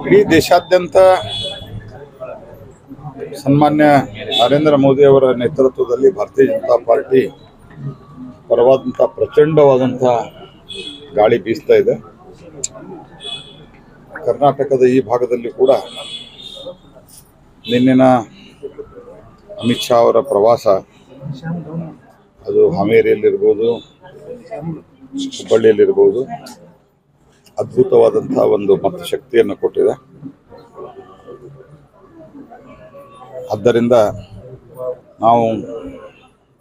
ಇಡೀ ದೇಶಾದ್ಯಂತ ಸನ್ಮಾನ್ಯ ನರೇಂದ್ರ ಮೋದಿ ಅವರ ನೇತೃತ್ವದಲ್ಲಿ ಭಾರತೀಯ ಜನತಾ ಪಾರ್ಟಿ ಪರವಾದಂಥ ಪ್ರಚಂಡವಾದಂಥ ಗಾಳಿ ಬೀಸ್ತಾ ಇದೆ. ಕರ್ನಾಟಕದ ಈ ಭಾಗದಲ್ಲಿ ಕೂಡ ನಿನ್ನಿನ ಅಮಿತ್ ಶಾ ಅವರ ಪ್ರವಾಸ, ಅದು ಹಾವೇರಿಯಲ್ಲಿರ್ಬೋದು, ಹುಬ್ಬಳ್ಳಿಯಲ್ಲಿರ್ಬೋದು, ಅದ್ಭುತವಾದಂಥ ಒಂದು ಮತ್ತು ಶಕ್ತಿಯನ್ನು ಕೊಟ್ಟಿದೆ. ಆದ್ದರಿಂದ ನಾವು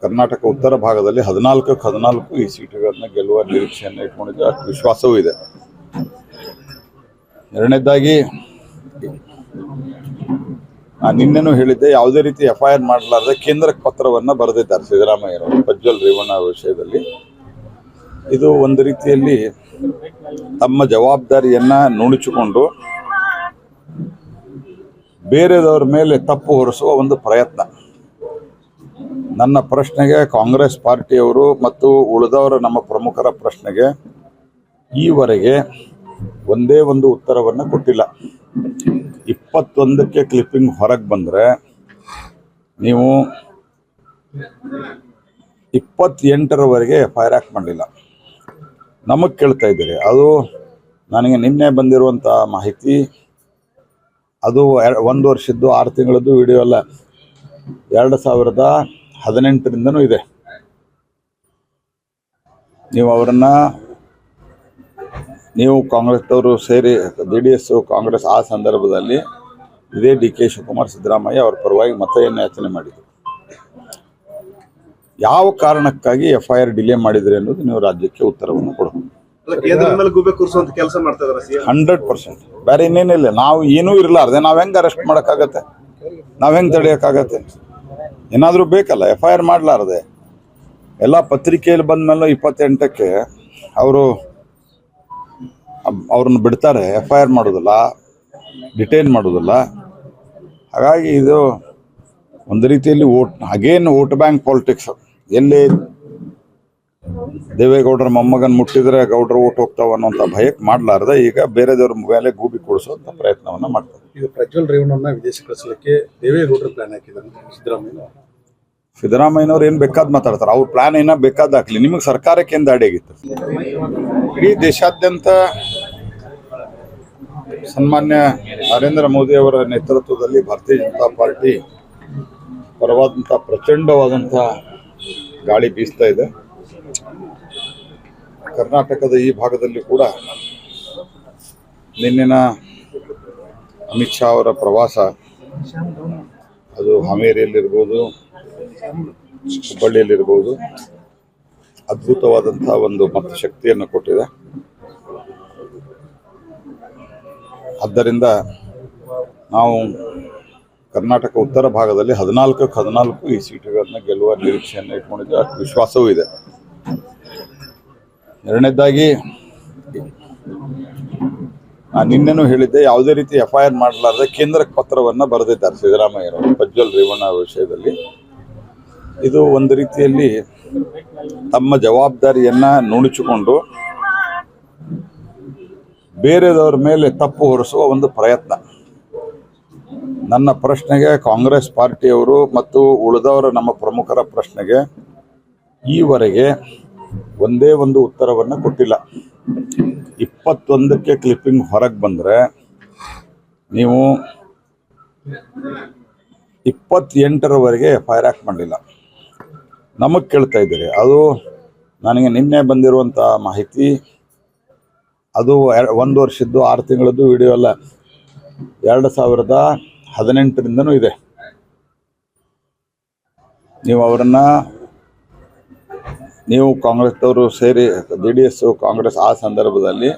ಕರ್ನಾಟಕ ಉತ್ತರ ಭಾಗದಲ್ಲಿ 14 ಈ ಸೀಟುಗಳನ್ನು ಗೆಲ್ಲುವ ನಿರೀಕ್ಷೆಯನ್ನು ಇಟ್ಕೊಂಡಿದ್ದೆ. ಅಷ್ಟು ವಿಶ್ವಾಸವೂ ಇದೆ. ಎರಡನೇದಾಗಿ ನಾನು ನಿನ್ನೆನೂ ಹೇಳಿದ್ದೆ, ಯಾವುದೇ ರೀತಿ FIR ಮಾಡಲಾರದೆ ಕೇಂದ್ರಕ್ಕೆ ಪತ್ರವನ್ನು ಬರೆದಿದ್ದಾರೆ ಸಿದ್ದರಾಮಯ್ಯನವರು ಪ್ರಜ್ವಲ್ ರೇವಣ್ಣ ವಿಷಯದಲ್ಲಿ. ಇದು ಒಂದು ರೀತಿಯಲ್ಲಿ ತಮ್ಮ ಜವಾಬ್ದಾರಿಯನ್ನು ನುಣುಚಿಕೊಂಡು ಬೇರೆದವರ ಮೇಲೆ ತಪ್ಪು ಹೊರಿಸುವ ಒಂದು ಪ್ರಯತ್ನ. ನನ್ನ ಪ್ರಶ್ನೆಗೆ ಕಾಂಗ್ರೆಸ್ ಪಾರ್ಟಿಯವರು ಮತ್ತು ಉಳಿದವರ ನಮ್ಮ ಪ್ರಮುಖರ ಪ್ರಶ್ನೆಗೆ ಈವರೆಗೆ ಒಂದೇ ಒಂದು ಉತ್ತರವನ್ನು ಕೊಟ್ಟಿಲ್ಲ. 21ಕ್ಕೆ ಕ್ಲಿಪ್ಪಿಂಗ್ ಹೊರಗೆ ಬಂದರೆ ನೀವು 28ರವರೆಗೆ FIR ಆ್ಯಕ್ಟ್ ಮಾಡಲಿಲ್ಲ. ನಮಗೆ ಕೇಳ್ತಾ ಇದ್ದೀರಿ. ಅದು ನನಗೆ ನಿನ್ನೆ ಬಂದಿರುವಂಥ ಮಾಹಿತಿ, ಅದು 1 ವರ್ಷದ್ದು 6 ತಿಂಗಳದ್ದು ವಿಡಿಯೋ ಅಲ್ಲ, 2018ರಿಂದನೂ ಇದೆ. ನೀವು ಕಾಂಗ್ರೆಸ್ದವರು ಸೇರಿ JDS ಕಾಂಗ್ರೆಸ್ ಆ ಸಂದರ್ಭದಲ್ಲಿ ಇದೇ DK ಶಿವಕುಮಾರ್ ಸಿದ್ದರಾಮಯ್ಯ ಅವರ ಪರವಾಗಿ ಮತಯನ್ನು ಯಾಚನೆ ಮಾಡಿದರು. ಯಾವ ಕಾರಣಕ್ಕಾಗಿ FIR ಡಿಲೇ ಮಾಡಿದ್ರಿ ಅನ್ನೋದು ನೀವು ರಾಜ್ಯಕ್ಕೆ ಉತ್ತರವನ್ನು ಕೊಡಬೇಕು. 100%. ಬೇರೆ ಇನ್ನೇನಿಲ್ಲ. ನಾವು ಏನೂ ಇರಲಾರ್ದೆ ನಾವು ಹೆಂಗೆ ಅರೆಸ್ಟ್ ಮಾಡೋಕ್ಕಾಗತ್ತೆ? ನಾವು ಹೆಂಗೆ ತಡೆಯೋಕ್ಕಾಗತ್ತೆ? ಏನಾದರೂ ಬೇಕಲ್ಲ. FIR ಮಾಡಲಾರ್ದೆ ಎಲ್ಲ ಪತ್ರಿಕೆಯಲ್ಲಿ ಬಂದ ಮೇಲೆ 28ಕ್ಕೆ ಅವ್ರನ್ನ ಬಿಡ್ತಾರೆ, FIR ಮಾಡೋದಿಲ್ಲ, ಡಿಟೈನ್ ಮಾಡೋದಿಲ್ಲ. ಹಾಗಾಗಿ ಇದು ಒಂದು ರೀತಿಯಲ್ಲಿ ವೋಟ್ ಬ್ಯಾಂಕ್ ಪಾಲಿಟಿಕ್ಸ್. ಎಲ್ಲಿ ದೇವೇಗೌಡರ ಮೊಮ್ಮಗನ್ ಮುಟ್ಟಿದ್ರೆ ಗೌಡರು ಓಟ್ ಹೋಗ್ತಾವ ಅನ್ನೋಂಥ ಭಯಕ್ಕೆ ಮಾಡಲಾರ್ದೆ ಈಗ ಬೇರೆದವ್ರ ಮೇಲೆ ಗೂಬಿ ಕೊಡಿಸುವಂಥ ಪ್ರಯತ್ನವನ್ನ ಮಾಡ್ತಾರೆ. ಇದು ಪ್ರಜ್ವಲ್ ರೇವಣ್ಣನ ವಿದೇಶ ಕಳಿಸಲಿಕ್ಕೆ ದೇವೇಗೌಡರು ಪ್ಲಾನ್ ಹಾಕಿದ್ದಾರೆ ಸಿದ್ದರಾಮಯ್ಯನವ್ರು ಏನು ಬೇಕಾದ್ ಮಾತಾಡ್ತಾರೆ. ಅವ್ರ ಪ್ಲಾನ್ ಏನೋ ಬೇಕಾದ ಹಾಕ್ಲಿ, ನಿಮಗೆ ಸರ್ಕಾರಕ್ಕೆ ಏನು ದಾಡಿ ಆಗಿತ್ತು? ಇಡೀ ದೇಶಾದ್ಯಂತ ಸನ್ಮಾನ್ಯ ನರೇಂದ್ರ ಮೋದಿ ಅವರ ನೇತೃತ್ವದಲ್ಲಿ ಭಾರತೀಯ ಜನತಾ ಪಾರ್ಟಿ ಪರವಾದಂಥ ಪ್ರಚಂಡವಾದಂಥ ಗಾಳಿ ಬೀಸ್ತಾ ಇದೆ. ಕರ್ನಾಟಕದ ಈ ಭಾಗದಲ್ಲಿ ಕೂಡ ನಿನ್ನಿನ ಅಮಿತ್ ಶಾ ಅವರ ಪ್ರವಾಸ, ಅದು ಹಾವೇರಿಯಲ್ಲಿರ್ಬೋದು, ಹುಬ್ಬಳ್ಳಿಯಲ್ಲಿರ್ಬೋದು, ಅದ್ಭುತವಾದಂಥ ಒಂದು ಮತ್ತು ಶಕ್ತಿಯನ್ನು ಕೊಟ್ಟಿದೆ. ಆದ್ದರಿಂದ ನಾವು ಕರ್ನಾಟಕ ಉತ್ತರ ಭಾಗದಲ್ಲಿ 14 ಈ ಸೀಟುಗಳನ್ನು ಗೆಲ್ಲುವ ನಿರೀಕ್ಷೆಯನ್ನು ಇಟ್ಕೊಂಡಿದ್ದೆ. ಅಷ್ಟು ವಿಶ್ವಾಸವೂ ಇದೆ. ಎರಡನೇದಾಗಿ ನಾನು ನಿನ್ನೆನೂ ಹೇಳಿದ್ದೆ, ಯಾವುದೇ ರೀತಿ FIR ಮಾಡಲಾರದೆ ಕೇಂದ್ರಕ್ಕೆ ಪತ್ರವನ್ನು ಬರೆದಿದ್ದಾರೆ ಸಿದ್ದರಾಮಯ್ಯನವರು ಪ್ರಜ್ವಲ್ ರೇವಣ್ಣ ವಿಷಯದಲ್ಲಿ. ಇದು ಒಂದು ರೀತಿಯಲ್ಲಿ ತಮ್ಮ ಜವಾಬ್ದಾರಿಯನ್ನು ನುಣುಚಿಕೊಂಡು ಬೇರೆದವರ ಮೇಲೆ ತಪ್ಪು ಹೊರಿಸುವ ಒಂದು ಪ್ರಯತ್ನ. ನನ್ನ ಪ್ರಶ್ನೆಗೆ ಕಾಂಗ್ರೆಸ್ ಪಾರ್ಟಿಯವರು ಮತ್ತು ಉಳಿದವರ ನಮ್ಮ ಪ್ರಮುಖರ ಪ್ರಶ್ನೆಗೆ ಈವರೆಗೆ ಒಂದೇ ಒಂದು ಉತ್ತರವನ್ನು ಕೊಟ್ಟಿಲ್ಲ. 21ಕ್ಕೆ ಕ್ಲಿಪ್ಪಿಂಗ್ ಹೊರಗೆ ಬಂದರೆ ನೀವು 28ರವರೆಗೆ FIR ಆ್ಯಕ್ಟ್ ಮಾಡಲಿಲ್ಲ. ನಮಗೆ ಕೇಳ್ತಾ ಇದ್ದೀರಿ. ಅದು ನನಗೆ ನಿನ್ನೆ ಬಂದಿರುವಂಥ ಮಾಹಿತಿ, ಅದು 1 ವರ್ಷದ್ದು 6 ತಿಂಗಳದ್ದು ವಿಡಿಯೋ ಅಲ್ಲ, 2018ರಿಂದನೂ ಇದೆ. ನೀವು ಕಾಂಗ್ರೆಸ್ದವರು ಸೇರಿ JDS ಕಾಂಗ್ರೆಸ್ ಆ ಸಂದರ್ಭದಲ್ಲಿ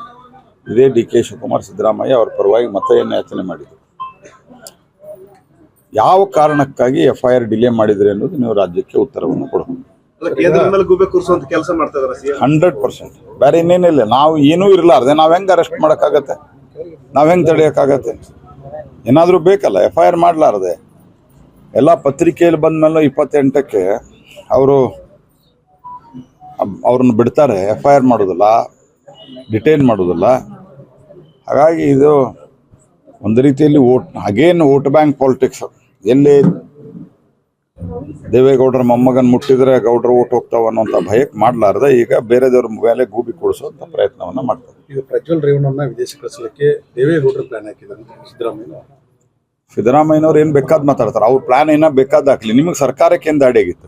ಇದೇ DK ಶಿವಕುಮಾರ್ ಸಿದ್ದರಾಮಯ್ಯ ಅವರ ಪರವಾಗಿ ಮತಯನ್ನು ಯಾಚನೆ ಮಾಡಿದರು. ಯಾವ ಕಾರಣಕ್ಕಾಗಿ FIR ಡಿಲೇ ಮಾಡಿದ್ರಿ ಅನ್ನೋದು ನೀವು ರಾಜ್ಯಕ್ಕೆ ಉತ್ತರವನ್ನು ಕೊಡಬೇಕು. 100%. ಬೇರೆ ಇನ್ನೇನಿಲ್ಲ. ನಾವು ಏನೂ ಇರಲಾರ್ದೆ ನಾವು ಹೆಂಗೆ ಅರೆಸ್ಟ್ ಮಾಡೋಕ್ಕಾಗತ್ತೆ? ನಾವು ಹೆಂಗೆ ತಡೆಯೋಕ್ಕಾಗತ್ತೆ? ಏನಾದರೂ ಬೇಕಲ್ಲ. FIR ಮಾಡಲಾರ್ದೆ ಎಲ್ಲ ಪತ್ರಿಕೆಯಲ್ಲಿ ಬಂದ ಮೇಲೆ 28ಕ್ಕೆ ಅವ್ರನ್ನ ಬಿಡ್ತಾರೆ, FIR ಮಾಡೋದಿಲ್ಲ, ಡಿಟೈನ್ ಮಾಡೋದಿಲ್ಲ. ಹಾಗಾಗಿ ಇದು ಒಂದು ರೀತಿಯಲ್ಲಿ ವೋಟ್ ಬ್ಯಾಂಕ್ ಪಾಲಿಟಿಕ್ಸ್. ಎಲ್ಲಿ ದೇವೇಗೌಡರ ಮೊಮ್ಮಗನ್ ಮುಟ್ಟಿದ್ರೆ ಗೌಡರು ಓಟ್ ಹೋಗ್ತಾವ ಅನ್ನೋಂಥ ಭಯಕ್ಕೆ ಮಾಡಲಾರ್ದೆ ಈಗ ಬೇರೆದವ್ರ ಮೇಲೆ ಗೂಬಿ ಕೊಡಿಸುವಂಥ ಪ್ರಯತ್ನವನ್ನ ಮಾಡ್ತಾರೆ. ಇದು ಪ್ರಜ್ವಲ್ ರೇವಣ್ಣನ ವಿದೇಶ ಕಳಿಸಲಿಕ್ಕೆ ದೇವೇಗೌಡರು ಪ್ಲಾನ್ ಹಾಕಿದ್ದಾರೆ ಸಿದ್ದರಾಮಯ್ಯನವರು ಏನ್ ಬೇಕಾದ್ ಮಾತಾಡ್ತಾರೆ. ಅವ್ರ ಪ್ಲಾನ್ ಏನೋ ಬೇಕಾದ್ ಹಾಕ್ಲಿ, ನಿಮಗೆ ಸರ್ಕಾರಕ್ಕೆ ಏನು ದಾಡಿ ಆಗಿತ್ತು?